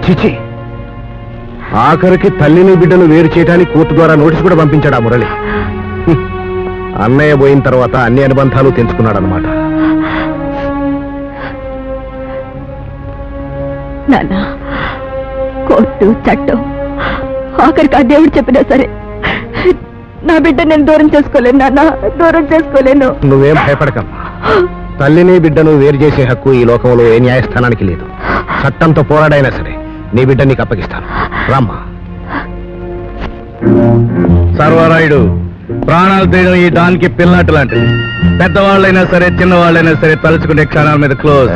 చిచి, ఆఖరికి తల్లిని బిడ్డను వేరు చేయడానికి కోర్టు ద్వారా నోటీసు కూడా పంపించాడు ఆ మురళి. అన్నయ్య పోయిన తర్వాత అన్ని అనుబంధాలు తెంచుకున్నాడనమాట. నాన్న, కోర్టు చట్టం ఆఖరికి ఆ దేవుడు చెప్పినా సరే నా బిడ్డ నేను దూరం చేసుకోలేను నాన్న, దూరం చేసుకోలేను. నువ్వేం భయపడకమ్మా. తల్లిని బిడ్డను వేరు చేసే హక్కు ఈ లోకంలో ఏ న్యాయస్థానానికి లేదు. చట్టంతో పోరాడైనా సరే నీ బిడ్డ నీకు అప్పగిస్తాను. రామ్మా. సర్వరాయుడు, ప్రాణాలు తీయడం ఈ దానికి పిల్లనట్టు లాంటిది. పెద్దవాళ్ళైనా సరే చిన్నవాళ్ళైనా సరే తలుచుకునే క్షణాల మీద క్లోజ్.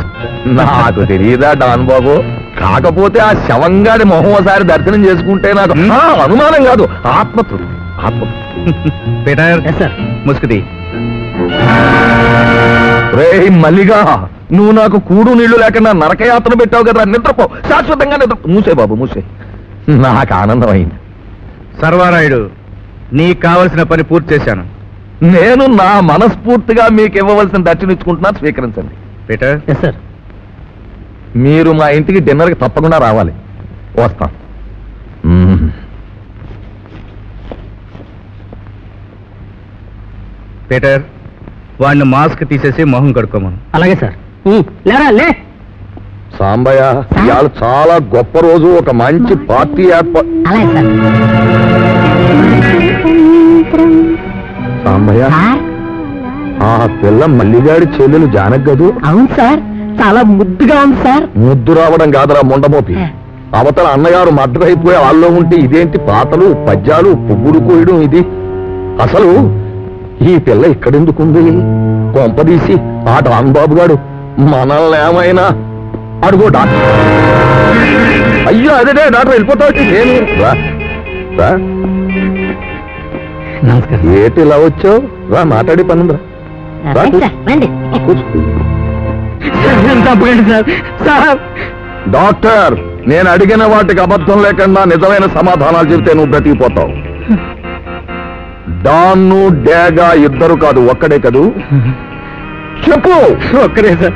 నాకు తెలియదా డాన్ బాబు? కాకపోతే ఆ శవంగాడి మొహం ఒకసారి దర్శనం చేసుకుంటే నాకు అనుమానం కాదు, ఆత్మతృప్తి. పీటర్, ముసుకుది. రేయ్ మల్లిగా, నువ్వు నాకు కూడు నీళ్లు లేకుండా నరకయాత్ర పెట్టావు కదా, నిద్రపో, శాశ్వతంగా నిద్ర. మూసే బాబు మూసే. నాకు ఆనందం అయింది. సర్వరాయుడు, నీకు కావలసిన పని పూర్తి చేశాను. నేను నా మనస్ఫూర్తిగా మీకు ఇవ్వవలసిన దర్శనం ఇచ్చుకుంటున్నా, స్వీకరించండి. పీటర్. సార్, మీరు మా ఇంటికి డిన్నర్కి తప్పకుండా రావాలి. వస్తాం. పీటర్, వాడిని మాస్క్ తీసేసి మొహం కడుక్కోమను. అలాగే సార్. లేరా లే. సాంబయ్య, ఇవాళ చాలా గొప్ప రోజు, ఒక మంచి పార్టీ ఏర్పాటు. సాంబయ్య, ఆ పిల్ల మల్లిగాడి చెల్లెలు జానగదు. అవును సార్, చాలా ముద్దుగా ఉంది సార్. ముద్దు రావడం కాదురా ముండమోపి. అవతల అన్నగారు మర్డర్ అయిపోయి వాళ్ళలో ఉంటే ఇదేంటి పాటలు పద్యాలు పువ్వులు కోయడం? ఇది అసలు ఈ పిల్ల ఇక్కడెందుకుంది? కొంపదీసి ఆ డాన్ బాబు గాడు మనల్ని ఏమైనా అడుగో డాక్టర్. అయ్యో అదే డాక్టర్ వెళ్ళిపోతావు. నేను నమస్కారం. ఏటి ఇలా వచ్చావు? రా, మాట్లాడి పనుందా? డాక్టర్, నేను అడిగిన వాటికి అబద్ధం లేకుండా నిజమైన సమాధానాలు చెబితే నువ్వు బ్రతికిపోతావు. డాన్ను డేగా ఇద్దరు కాదు, ఒక్కడే కదూ? చెప్పు. ఒక్కరే సార్,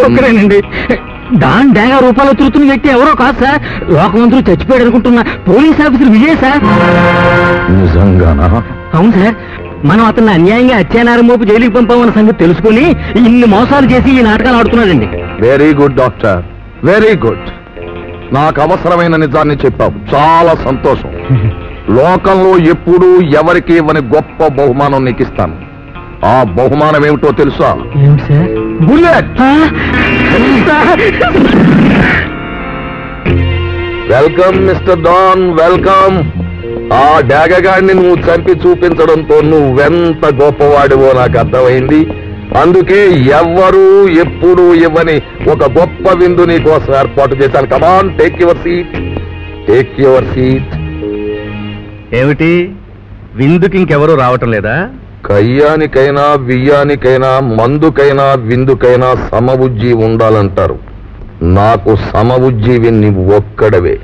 ఒక్కరేనండి. డాన్ డేగా రూపాయలు తిరుగుతున్న వ్యక్తి ఎవరో కాదు సార్. లోకమంత్రులు చచ్చిపోయాడు అనుకుంటున్నా పోలీస్ ఆఫీసర్ విజయ్ సార్. నిజంగానా? అవును సార్. మనం అతన్ని అన్యాయంగా హత్యానేరం మోపు జైలుకి పంపామన్న సంగతి తెలుసుకుని ఇన్ని మోసాలు చేసి ఈ నాటకాలు ఆడుతున్నాడండి. Very good doctor, very good. నాకు అవసరమైన నిజాన్ని చెప్పావు, చాలా సంతోషం. లోకంలో ఎప్పుడూ ఎవరికి ఇవ్వని గొప్ప బహుమానం నీకు ఇస్తాను. ఆ బహుమానం ఏమిటో తెలుసా? ఏమిటి sir? Bullet. Welcome Mr Don, welcome. ఆ డాగగాడిని నువ్వు చంపి చూపించడంతో నువ్వెంత గొప్పవాడివో నాకు అర్థమైంది. అందుకే ఎవ్వరూ ఎప్పుడూ ఇవ్వని ఒక గొప్ప విందు నీ కోసం ఏర్పాటు చేశాను. Come on, take your seat, take your seat. ఏమిటి, విందుకి ఇంకెవరూ రావటం లేదా? కయ్యానికైనా బియ్యానికైనా మందుకైనా విందుకైనా సమబుజ్జి ఉండాలంటారు. నాకు సమబుజ్జివి నువ్వు ఒక్కడవే.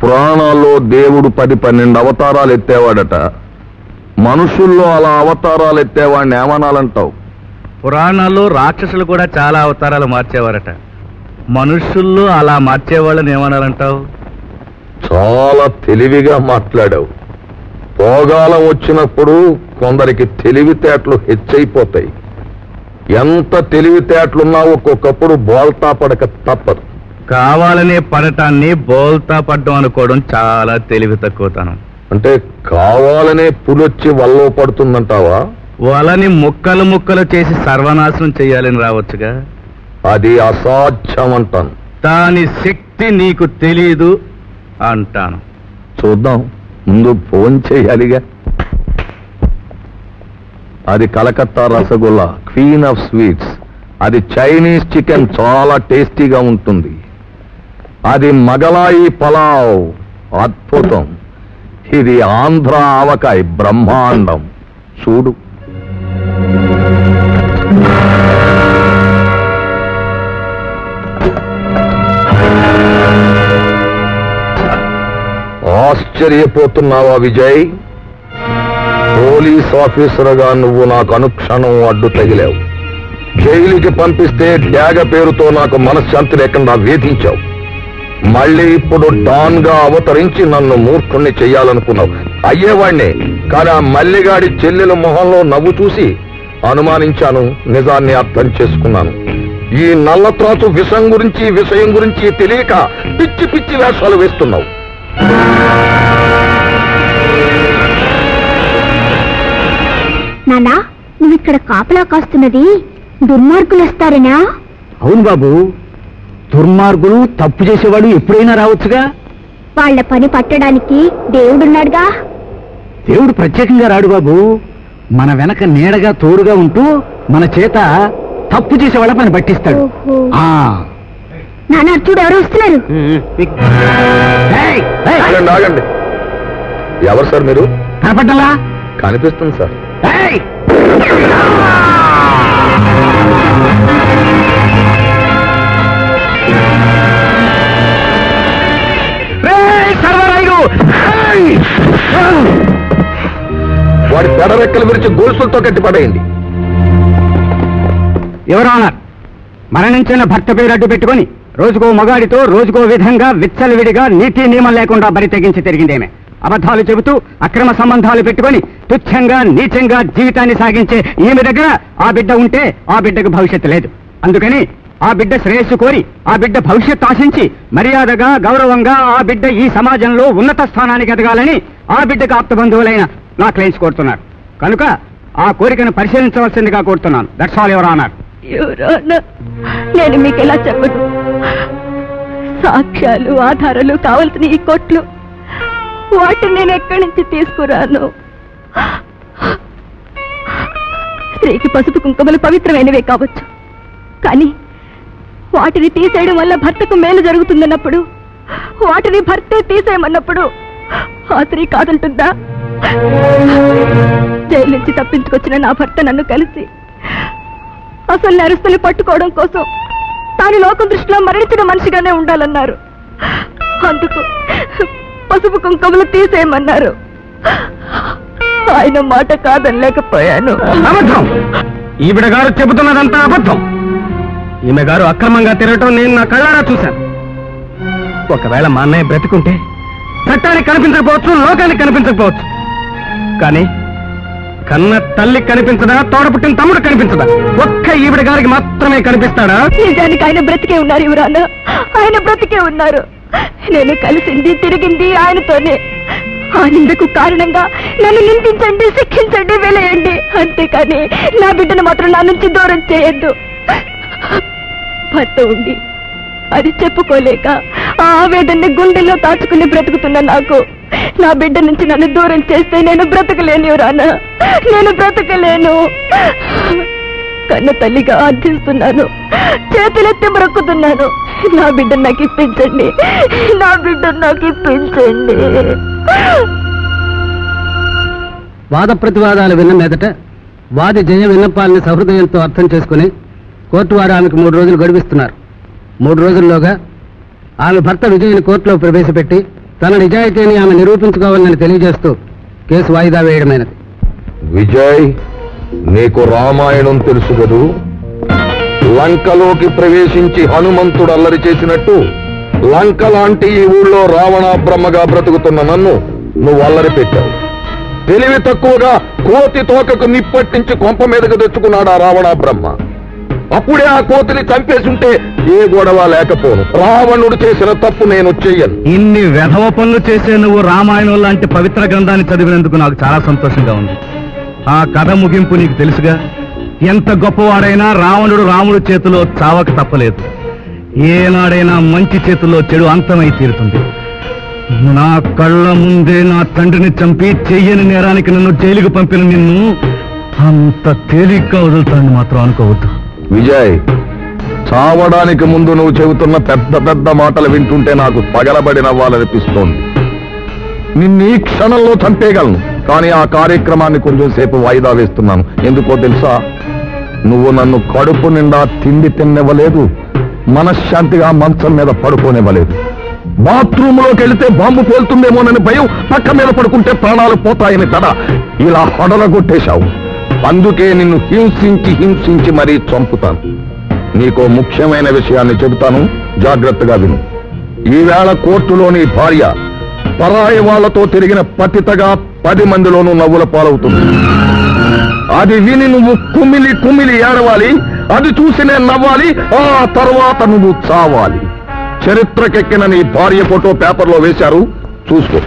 పురాణాల్లో దేవుడు 10-12 అవతారాలు ఎత్తేవాడట. మనుషుల్లో అలా అవతారాలు ఎత్తేవాడిని ఏమనాలంటావు? పురాణాల్లో రాక్షసులు కూడా చాలా అవతారాలు మార్చేవారట. మనుషుల్లో అలా మార్చేవాళ్ళని ఏమనాలంటావు? చాలా తెలివిగా మాట్లాడావు. పోగాలం వచ్చినప్పుడు కొందరికి తెలివితేటలు హెచ్చైపోతాయి. ఎంత తెలివితేటలున్నా ఒక్కొక్కప్పుడు బోల్తా పడక తప్పదు. కావాలనే పడటాన్ని బోల్తా పడ్డం అనుకోవడం చాలా తెలివి తక్కువతనం. అంటే కావాలనే పులొచ్చి వల్లో పడుతుందంటావా? వలని ముక్కలు ముక్కలు చేసి సర్వనాశనం చెయ్యాలని రావచ్చుగా. అది అసాధ్యం అంటాను. దాని శక్తి నీకు తెలీదు అంటాను. చూద్దాం, ముందు ఫోన్ చేయాలిగా. అది Calcutta rasgulla, queen of sweets. అది చైనీస్ చికెన్, చాలా టేస్టీగా ఉంటుంది. అది మగలాయి పలావ్, అద్భుతం. ఇది ఆంధ్ర ఆవకాయ, బ్రహ్మాండం. చూడు. ఆశ్చర్యపోతున్నావా విజయ్? పోలీస్ ఆఫీసర్గా నువ్వు నాకు అనుక్షణం అడ్డు తగిలావు. జైలుకి పంపిస్తే డ్యాగ పేరుతో నాకు మనశ్శాంతి లేకుండా వేధించావు. మళ్ళీ ఇప్పుడు డాన్ గా అవతరించి నన్ను మూర్ఖుణ్ణి చెయ్యాలనుకున్నావు. అయ్యేవాణ్ణే, కానీ ఆ మల్లిగాడి చెల్లెల మొహంలో నవ్వు చూసి అనుమానించాను. నిజాన్ని అర్థం చేసుకున్నాను. ఈ నల్లత్రాసు విషయం గురించి తెలియక పిచ్చి పిచ్చి వేషాలు వేస్తున్నావు. నానా, నువ్వు ఇక్కడ కాపలా కాస్తున్నది దుర్మార్గులు వస్తారనా? అవును బాబు, దుర్మార్గులు తప్పు చేసేవాడు ఎప్పుడైనా రావచ్చుగా. వాళ్ళ పని పట్టడానికి దేవుడున్నాడుగా. దేవుడు ప్రత్యేకంగా రాడు బాబు, మన వెనక నీడగా తోడుగా ఉంటూ మన చేత తప్పు చేసేవాళ్ళ పని పట్టిస్తాడు. నాన్న చూడు, ఎవరు వస్తున్నారు. ఆగండి. ఎవరు సార్ మీరు? కనపడ్డలా? కనిపిస్తుంది సార్. వాడి పెడరెక్కల విరిచి గొలుసులతో కట్టిపడేయండి. ఎవరన్నా మరణించిన భర్త పేరు అడ్డు పెట్టుకుని రోజుకో మగాడితో రోజుకో విధంగా విచ్చలవిడిగా నీతి నియమం లేకుండా బరి తెగించి తిరిగిందేమే. అబద్ధాలు చెబుతూ అక్రమ సంబంధాలు పెట్టుకుని తుచ్చంగా నీచంగా జీవితాన్ని సాగించే ఈమె దగ్గర ఆ బిడ్డ ఉంటే ఆ బిడ్డకు భవిష్యత్తు లేదు. అందుకని ఆ బిడ్డ శ్రేయస్సు కోరి ఆ బిడ్డ భవిష్యత్తు ఆశించి మర్యాదగా గౌరవంగా ఆ బిడ్డ ఈ సమాజంలో ఉన్నత స్థానానికి ఎదగాలని ఆ బిడ్డకు ఆప్తబంధువులైన నా క్లయింట్స్ కోరుతున్నారు. కనుక ఆ కోరికను పరిశీలించవలసిందిగా కోరుతున్నాను. That's all your honour. నేను మీకు ఎలా చెప్పను? సాక్ష్యాలు ఆధారాలు కావాల్సిన ఈ కోట్లు వాటిని నేను ఎక్కడి నుంచి తీసుకురాను? స్త్రీకి పసుపు కుంకుమలు పవిత్రమైనవే కావచ్చు, కానీ వాటిని తీసేయడం వల్ల భర్తకు మేలు జరుగుతుందన్నప్పుడు వాటిని భర్తే తీసేయమన్నప్పుడు ఆ స్త్రీ కాదంటుందా? జైలు నుంచి తప్పించుకొచ్చిన నా భర్త నన్ను కలిసి అసలు నేరస్తుల్ని పట్టుకోవడం కోసం తాను లోకం దృష్టిలో మరణించిన మనిషిగానే ఉండాలన్నారు. అందుకు పసుపు కుంకుమలు తీసేయమన్నారు. ఆయన మాట కాదనలేకపోయాను. అబద్ధం! ఈవిడ గారు చెబుతున్నదంతా అబద్ధం. ఈమె గారు అక్రమంగా తిరగటం నేను నా కళ్ళారా చూశాను. ఒకవేళ మా అన్నయ్య బ్రతికుంటే చట్టానికి కనిపించకపోవచ్చు, లోకానికి కనిపించకపోవచ్చు, కానీ కన్న తల్లి కనిపించదా, తోడపుట్టిన తమ్ముడు కనిపించదా? ఒక్క ఈవిడ గారికి మాత్రమే కనిపిస్తాడా? నిజానికి ఆయన బ్రతికే ఉన్నారు యువరానా, ఆయన బ్రతికే ఉన్నారు. నేను కలిసింది తిరిగింది ఆయనతోనే. ఆ నిందకు కారణంగా నన్ను నిందించండి, శిక్షించండి, వెలేయండి, అంతేకాని నా బిడ్డను మాత్రం నా నుంచి దూరం చేయొద్దు. భర్త ఉండి అది చెప్పుకోలేక ఆ ఆవేదన్ని గుండెల్లో దాచుకుని బ్రతుకుతున్న నాకు నా బిడ్డ నుంచి నన్ను దూరం చేస్తే నేను బ్రతకలేను యువరానా, నేను బ్రతకలేను. కన్న తల్లిగా ఆర్థిస్తున్నాను, చేతులెత్తి మొక్కుతున్నాను. నా బిడ్డ నాకు ఇప్పించండి, నా బిడ్డ నాకు ఇప్పించండి. వాద ప్రతివాదాలు విన్న మీదట వాది జయ విన్నపాలని సహృదయంతో అర్థం చేసుకుని కోర్టు వారు ఆమెకు 3 రోజులు గడువిస్తున్నారు. 3 రోజుల్లోగా ఆమె భర్త విజయ్ని కోర్టులో ప్రవేశపెట్టి తన నిజాయితీని ఆమె నిరూపించుకోవాలని తెలియజేస్తూ కేసు వాయిదా వేయడమైనది. విజయ్, నీకు రామాయణం తెలుసు కదూ? లంకలోకి ప్రవేశించి హనుమంతుడు అల్లరి చేసినట్టు లంక లాంటి ఈ ఊళ్ళో రావణ బ్రహ్మగా బ్రతుకుతున్న నన్ను నువ్వు అల్లరి పెట్టావు. తెలివి తక్కువగా కోతి తోకకు నిప్పట్టించి కొంప మీదకు తెచ్చుకున్నాడు ఆ రావణ బ్రహ్మ. అప్పుడే ఆ కోతిని చంపేసుంటే ఏ గొడవ లేకపోను. రావణుడు చేసిన తప్పు నేను చెయ్యను. ఇన్ని వెధవ పనులు చేసే నువ్వు రామాయణం లాంటి పవిత్ర గ్రంథాన్ని చదివినందుకు నాకు చాలా సంతోషంగా ఉంది. ఆ కథ ముగింపు నీకు తెలుసుగా. ఎంత గొప్పవాడైనా రావణుడు రాముడి చేతిలో చావక తప్పలేదు. ఏనాడైనా మంచి చేతుల్లో చెడు అంతమై తీరుతుంది. నా కళ్ళ ముందే నా తండ్రిని చంపి చెయ్యని నేరానికి నన్ను జైలుకు పంపిన నిన్ను అంత తేలిగ్గా వదులుతానని మాత్రం అనుకోవద్దు. విజయ్, చావడానికి ముందు నువ్వు చెబుతున్న పెద్ద పెద్ద మాటలు వింటుంటే నాకు పగలబడి నవ్వాలనిపిస్తోంది. నిన్నీ క్షణంలో చంపేయగలను, కానీ ఆ కార్యక్రమాన్ని కొంచెం సేపు వాయిదా వేస్తున్నాను. ఎందుకో తెలుసా? నువ్వు నన్ను కడుపు నిండా తిండి తినివ్వలేదు, మనశ్శాంతిగా మంచం మీద పడుకోనివ్వలేదు. బాత్రూంలోకి వెళితే బాంబు పేలుతుందేమోనని భయం, పక్క మీద పడుకుంటే ప్రాణాలు పోతాయని తడ ఇలా హొడలగొట్టేశావు. అందుకే నిన్ను హింసించి హింసించి మరీ చంపుతాను. నీకో ముఖ్యమైన విషయాన్ని చెబుతాను, జాగ్రత్తగా విను. ఈవేళ కోర్టులోని భార్య పరాయి వాళ్లతో తిరిగిన పతితగా 10 మందిలోనూ నవ్వుల పాలవుతుంది. అది విని నువ్వు కుమిలి కుమిలి ఏడవాలి, అది చూసి నేను నవ్వాలి, ఆ తర్వాత నువ్వు చావాలి. చరిత్రకెక్కిన నీ భార్య ఫోటో పేపర్లో వేశారు, చూసుకో.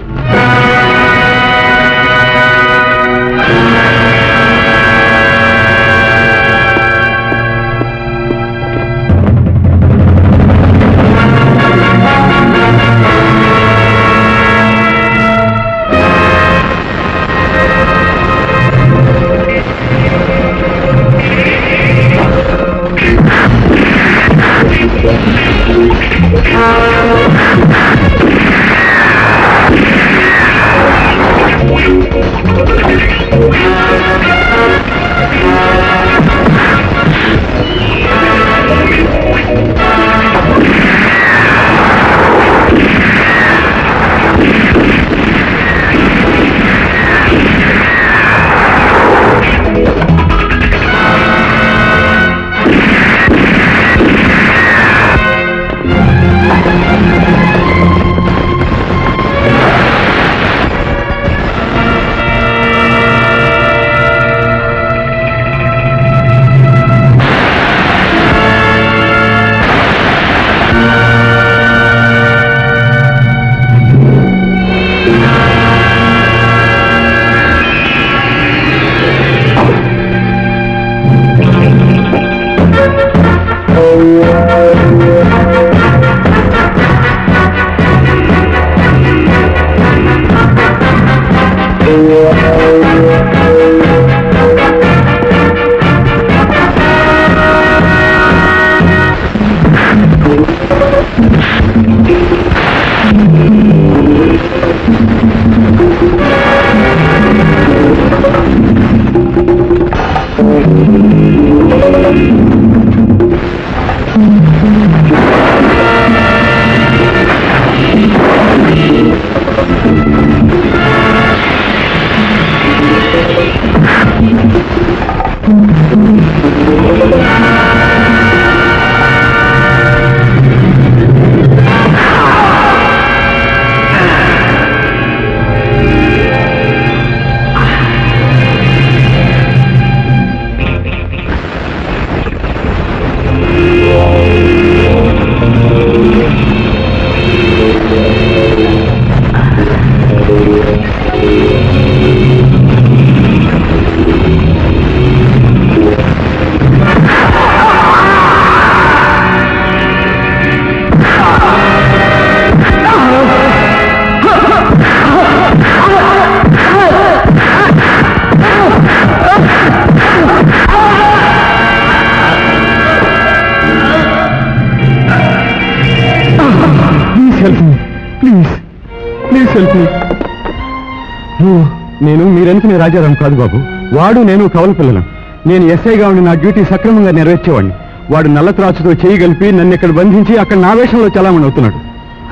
నేను మీరనుకునే రాజారాం కాదు బాబు. వాడు నేను కవల పిల్లలం. నేను ఎస్ఐగా ఉండి నా డ్యూటీ సక్రమంగా నెరవేర్చేవాడిని. వాడు నల్ల త్రాచుతో చేయగలిపి నన్ను ఇక్కడ బంధించి అక్కడ నా వేషంలో చలామణి అవుతున్నాడు.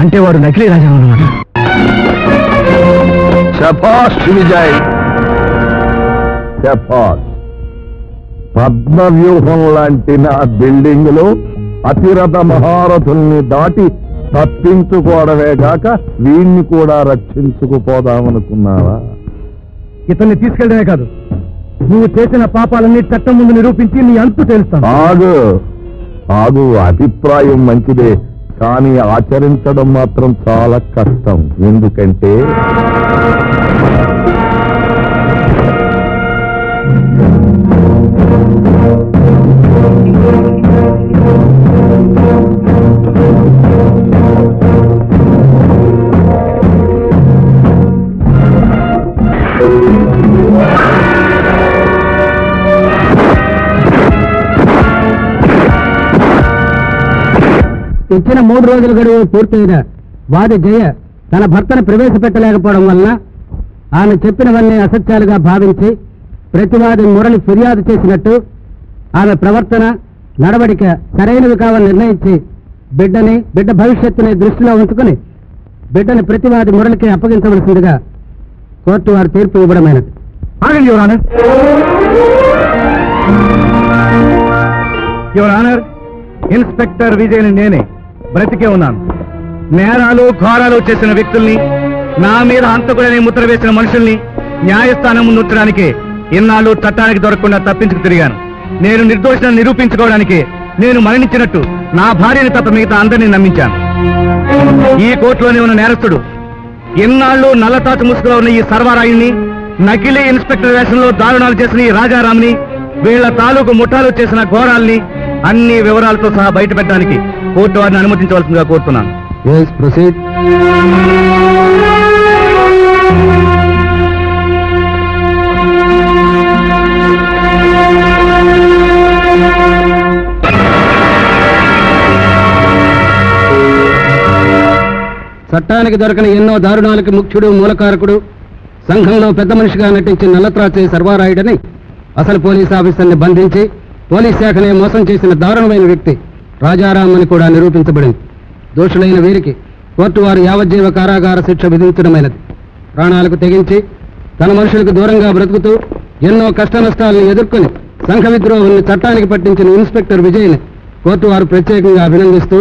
అంటే వాడు నకిలీ రాజా అన్నమాట. శభాష్ విజయ్, శభాష్. పద్మవ్యూహం లాంటి నా బిల్డింగ్ లో అతిరథ మహారథుల్ని దాటి తప్పించుకోవడమే గాక వీణ్ణి కూడా రక్షించుకుపోదామనుకున్నావా? ఇతన్ని తీసుకెళ్ళడమే కాదు, నువ్వు చేసిన పాపాలన్నీ చట్టం ముందు నిరూపించి నీ అంతు తెలుస్తాను. ఆగు ఆగు, అభిప్రాయం మంచిదే, కానీ ఆచరించడం మాత్రం చాలా కష్టం. ఎందుకంటే ఇచ్చిన 3 రోజుల గడువు పూర్తయిన వాది జయ తన భర్తను ప్రవేశపెట్టలేకపోవడం వలన ఆమె చెప్పినవన్నీ అసత్యాలుగా భావించి ప్రతివాది మురళి ఫిర్యాదు చేసినట్టు ఆమె ప్రవర్తన నడవడిక సరైనవి కావాలని నిర్ణయించి బిడ్డ భవిష్యత్తుని దృష్టిలో ఉంచుకుని బిడ్డని ప్రతివాది మురళికి అప్పగించవలసిందిగా కోర్టు వారు తీర్పు ఇవ్వడమైనది. ఆగండి your honour. Your honour, inspector విజయ్ని నేనే బ్రతికే ఉన్నాను. నేరాలు ఘోరాలు చేసిన వ్యక్తుల్ని, నా మీద హంతకుడని ముద్ర వేసిన మనుషుల్ని న్యాయస్థానం ముందు ఉంచడానికే ఇన్నాళ్ళు చట్టానికి దొరకకుండా తప్పించుకు తిరిగాను. నేను నిర్దోషాన్ని నిరూపించుకోవడానికి నేను మరణించినట్టు నా భార్యని తప్ప మిగతా అందరినీ నమ్మించాను. ఈ కోర్టులోనే ఉన్న నేరస్తుడు ఇన్నాళ్ళు నల్లతాచు ముసుగులో ఉన్న ఈ సర్వారాయుణ్ణి, నకిలీ ఇన్స్పెక్టర్ వేషంలో దారుణాలు చేసిన ఈ రాజారాంని, వీళ్ల తాలూకు ముఠాలు చేసిన ఘోరాల్ని అన్ని వివరాలతో సహా బయటపెట్టడానికి కోర్టు వారిని అనుమతించవలసిందిగా కోరుతున్నాను. ప్రొసీడ్. చట్టానికి దొరకని ఎన్నో దారుణాలకి ముఖ్యుడు, మూలకారకుడు, సంఘంలో పెద్ద మనిషిగా నటించిన నల్లత్రాచే సర్వారాయుడని అసలు పోలీస్ ఆఫీసర్ని బంధించి పోలీస్ శాఖనే మోసం చేసిన దారుణమైన వ్యక్తి రాజారాం అని కూడా నిరూపించబడింది. దోషులైన వీరికి కోర్టు వారు యావజ్జీవ కారాగార శిక్ష విధించడమైనది. ప్రాణాలకు తెగించి తన మనుషులకు దూరంగా బ్రతుకుతూ ఎన్నో కష్ట నష్టాలను ఎదుర్కొని సంఘ విద్రోహుల్ని చట్టానికి పట్టించిన ఇన్స్పెక్టర్ విజయ్ని కోర్టు వారు ప్రత్యేకంగా అభినందిస్తూ,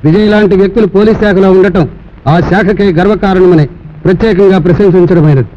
విజయ్ లాంటి వ్యక్తులు పోలీస్ శాఖలో ఉండటం ఆ శాఖకే గర్వకారణమని ప్రత్యేకంగా ప్రశంసించడమైనది.